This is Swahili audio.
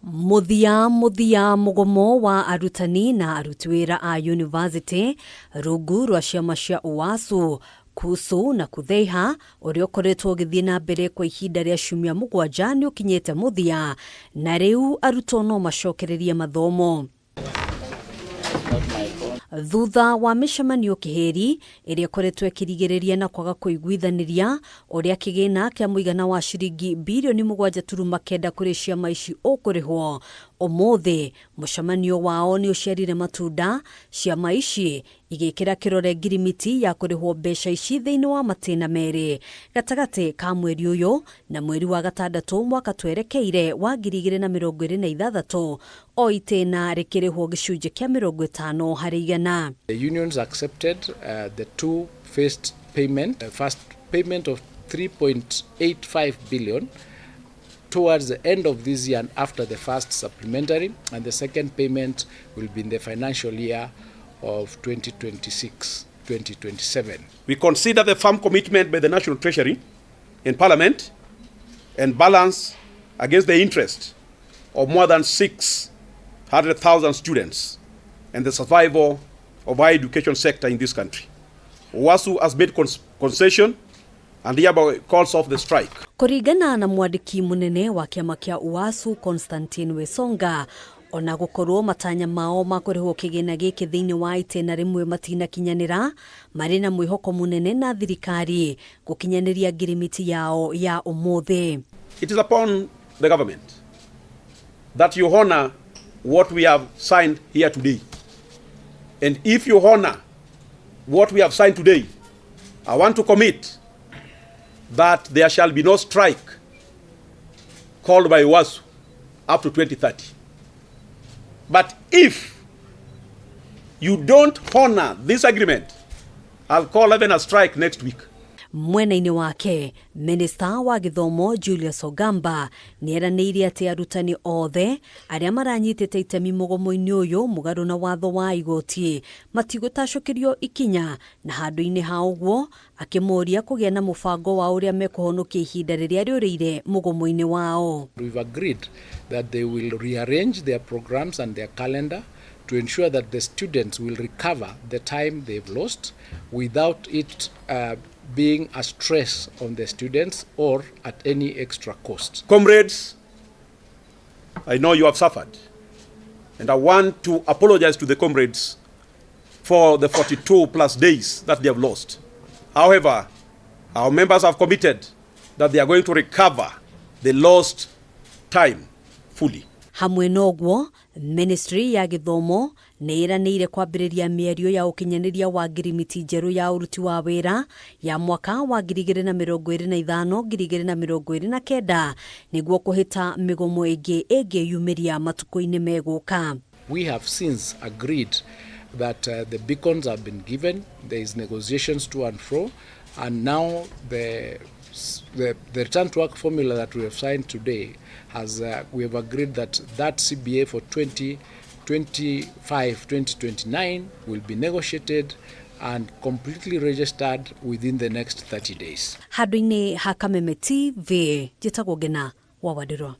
MUTHIA MUGOMO wa Arutani na aruti wĩra a university rungu rwa ciama cia UASU, KUSU na KUDHEIHA uria ukoretwo githii na mbere kwa ihinda ria ciumia MUGWANJA ni ukinyite MUTHIA na riu arutwo no macokererie mathomo. Thutha wa mishemanio kiheri iria koretwo ikirigiriria na kwaga kuiguithaniria uria kigina kia muigana wa shiringi bilioni 7.9 kuri ciama ici ukurihwo, umuthi mushemanio wao ni uciarire matunda, ciama ici igikira kirore ngirimiti ya kurihwo mbeca ici thiini wa MATINA MEERI gatagati ka mweri uyu na mweri wa gatandatu mwaka twerekeire wa 2026 o itena rikirihwo gicunji kia 50 hari igana. The unions accepted the two first payment, first payment of 3.85 billion towards the end of this year and after the first supplementary, and the second payment will be in the financial year of 2026-2027. We consider the firm commitment by the National Treasury in Parliament and balance against the interest of more than 600,000 students and the survival of higher education sector in this country. UASU has made concession and hereby calls off the strike. Kuringana na mwandiki munene wa kiama kia UASU Constantine Wesonga, ona gukorwo matanya mao makurihwo kigina giki thiini wa itena rimwe matina kinyanira, mari na mwihoko munene na thirikari gukinyaniria ngirimiti yao ya umuthi. It is upon the government that you honor what we have signed here today. And if you honor what we have signed today, I want to commit that there shall be no strike called by UASU up to 2030. But if you don't honor this agreement, I'll call even a strike next week. Mwena-ini wake, Minister wa Githomo Julius Ogamba nieraneirie ati arutani othe aria maranyitite itemi mugomo-ini uyu mugaru na watho wa igoti matigutacokerio ikinya, na handu-ini ha uguo akimoria kugia na mubango wa uria mekuhonokia ihinda riria riurire mugomo-ini wao. We've agreed that they will rearrange their programs and their calendar to ensure that the students will recover the time they've lost without it being a stress on the students or at any extra cost. Comrades, I know you have suffered, and I want to apologize to the comrades for the 42 plus days that they have lost. However, our members have committed that they are going to recover the lost time fully. Hamwe noguo, Ministry ya Githomo niiraniire kwambiriria mierio ya ukinyaniria wa ngirimiti njeru ya uruti wa wira ya mwaka wa 2025-2029 niguo kuhita migomo ingi yumiria matuko-ini meguka. We have since agreed that the beacons have been given, there is negotiations to and fro, and now the return to work formula that we have signed today has we have agreed that CBA for 2025-2029 will be negotiated and completely registered within the next 30 days. Hadwini hakameme TV jitagwo Gina wa Wadirwa.